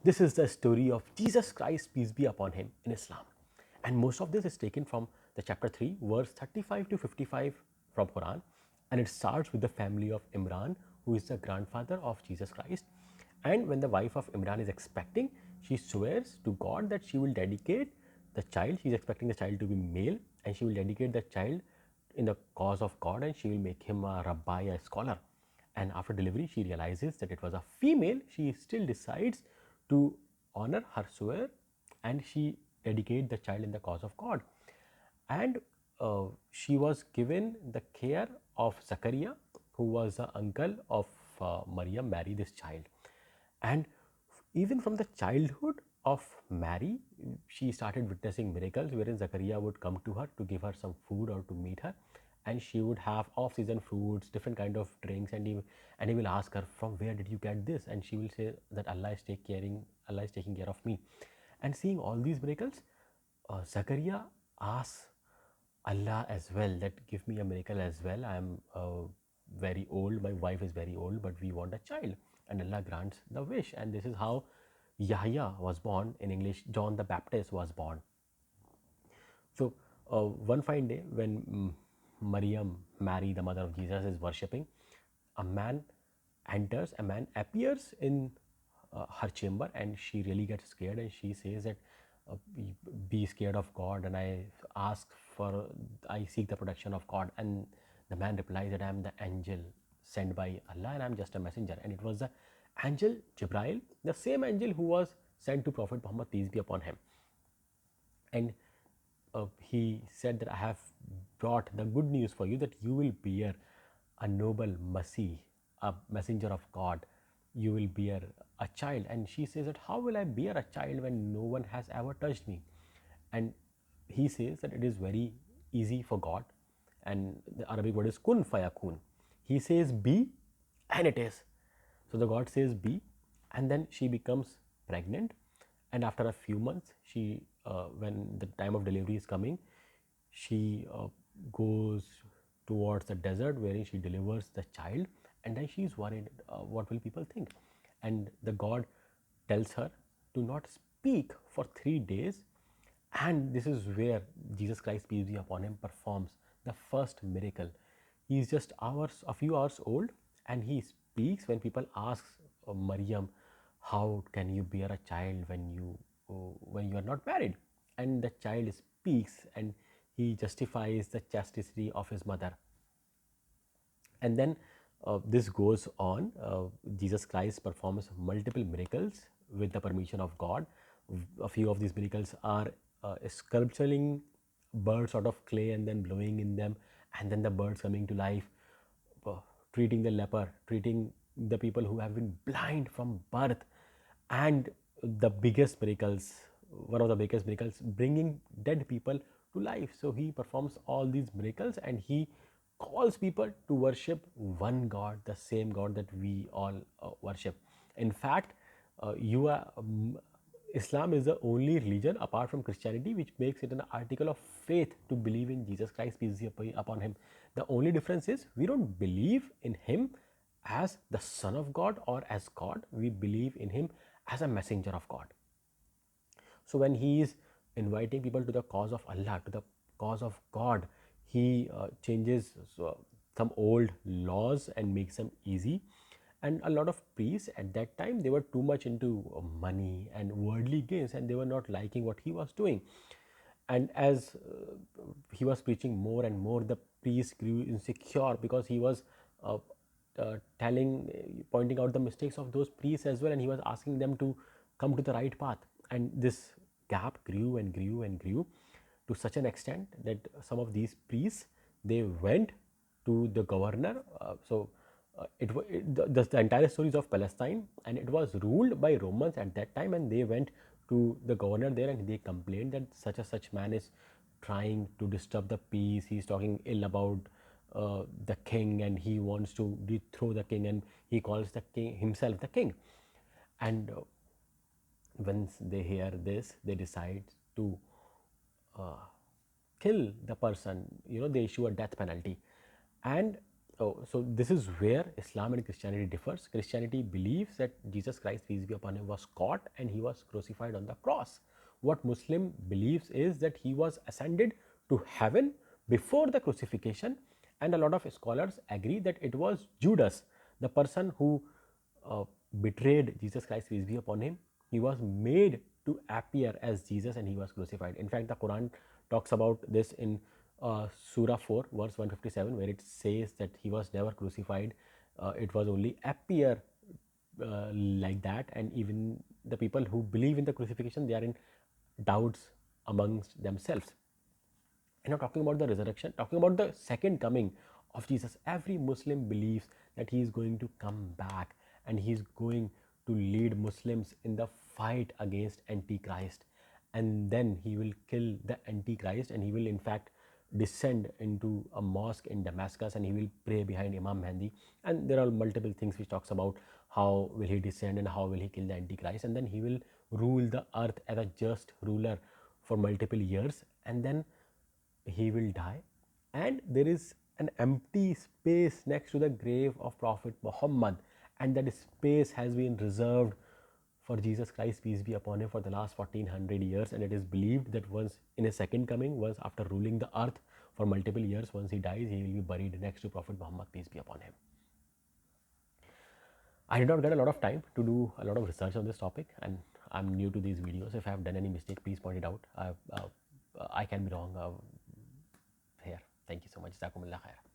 This is the story of Jesus Christ, peace be upon him, in Islam. And most of this is taken from the chapter 3, verse 35 to 55 from Quran. And it starts with the family of Imran, who is the grandfather of Jesus Christ. And when the wife of Imran is expecting, she swears to God that she will dedicate the child. She's expecting the child to be male, and she will dedicate the child in the cause of God, and she will make him a rabbi, a scholar. And after delivery, she realizes that it was a female. She still decides to honor her swear, and she dedicates the child in the cause of God. And she was given the care of Zachariah, who was the uncle of Maryam, marry this child. And even from the childhood of Mary, she started witnessing miracles wherein Zachariah would come to her to give her some food or to meet her, and she would have off-season fruits, different kind of drinks, and he will ask her, from where did you get this? And she will say that Allah is taking care of me. And seeing all these miracles, Zachariah asks Allah as well that give me a miracle as well. I am very old, my wife is very old, but we want a child. And Allah grants the wish. And this is how Yahya was born. In English, John the Baptist was born. So one fine day when Maryam, Mary, the mother of Jesus, is worshipping, a man a man appears in her chamber, and she really gets scared, and she says that be scared of God, and I seek the protection of God. And the man replies that I am the angel sent by Allah, and I am just a messenger. And it was the angel Jibrail, the same angel who was sent to Prophet Muhammad, peace be upon him. And he said that I have brought the good news for you, that you will bear a noble Masih, a messenger of God. You will bear a child. And she says that how will I bear a child when no one has ever touched me? And he says that it is very easy for God, and the Arabic word is kun fayakun. He says be, and it is. So the God says be, and then she becomes pregnant. And after a few months, when the time of delivery is coming, she goes towards the desert wherein she delivers the child, and then she is worried, what will people think? And the God tells her to not speak for 3 days. And this is where Jesus Christ, peace be upon him, performs the first miracle. He is just a few hours old, and he speaks when people ask Maryam, how can you bear a child when you are not married? And the child speaks, and he justifies the chastity of his mother. And then this goes on. Jesus Christ performs multiple miracles with the permission of God. A few of these miracles are sculpturing birds out of clay and then blowing in them, and then the birds coming to life, uh, treating the leper, treating the people who have been blind from birth, and the biggest miracles, one of the biggest miracles, bringing dead people to life. So he performs all these miracles, and he calls people to worship one God, the same God that we all worship. In fact, you are Islam is the only religion apart from Christianity which makes it an article of faith to believe in Jesus Christ, peace be upon him. The only difference is we don't believe in him as the Son of God or as God. We believe in him as a messenger of God. So when he is inviting people to the cause of Allah, to the cause of God, he changes some old laws and makes them easy. And a lot of priests at that time, they were too much into money and worldly gains, and they were not liking what he was doing. And as he was preaching more and more, the priest grew insecure because he was pointing out the mistakes of those priests as well, and he was asking them to come to the right path. And this gap grew and grew and grew to such an extent that some of these priests, they went to the governor. The entire story is of Palestine, and it was ruled by Romans at that time, and they went to the governor there, and they complained that such a such man is trying to disturb the peace. He's talking ill about the king, and he wants to dethrone the king, and he calls the king himself the king. And once they hear this, they decide to uh, kill the person. They issue a death penalty. And Oh, so this is where Islam and Christianity differs. Christianity believes that Jesus Christ, peace be upon him, was caught and he was crucified on the cross. What Muslim believes is that he was ascended to heaven before the crucifixion, and a lot of scholars agree that it was Judas, the person who uh, betrayed Jesus Christ, peace be upon him. He was made to appear as Jesus and he was crucified. In fact, the Quran talks about this in Surah 4, verse 157, where it says that he was never crucified. It was only appear like that, and even the people who believe in the crucifixion, they are in doubts amongst themselves. And now talking about the resurrection, talking about the second coming of Jesus, every Muslim believes that he is going to come back and he is going to lead Muslims in the fight against Antichrist. And then he will kill the Antichrist and he will, in fact, descend into a mosque in Damascus and he will pray behind Imam Mahdi. And there are multiple things which talks about how will he descend and how will he kill the Antichrist. And then he will rule the earth as a just ruler for multiple years. And then he will die, and there is an empty space next to the grave of Prophet Muhammad, and that space has been reserved for Jesus Christ, peace be upon him, for the last 1400 years. And it is believed that once in his second coming, once after ruling the earth for multiple years, once he dies, he will be buried next to Prophet Muhammad, peace be upon him. I did not get a lot of time to do a lot of research on this topic, and I'm new to these videos. If I have done any mistake, please point it out. I can be wrong here. Thank you so much. Jazakumullah khair.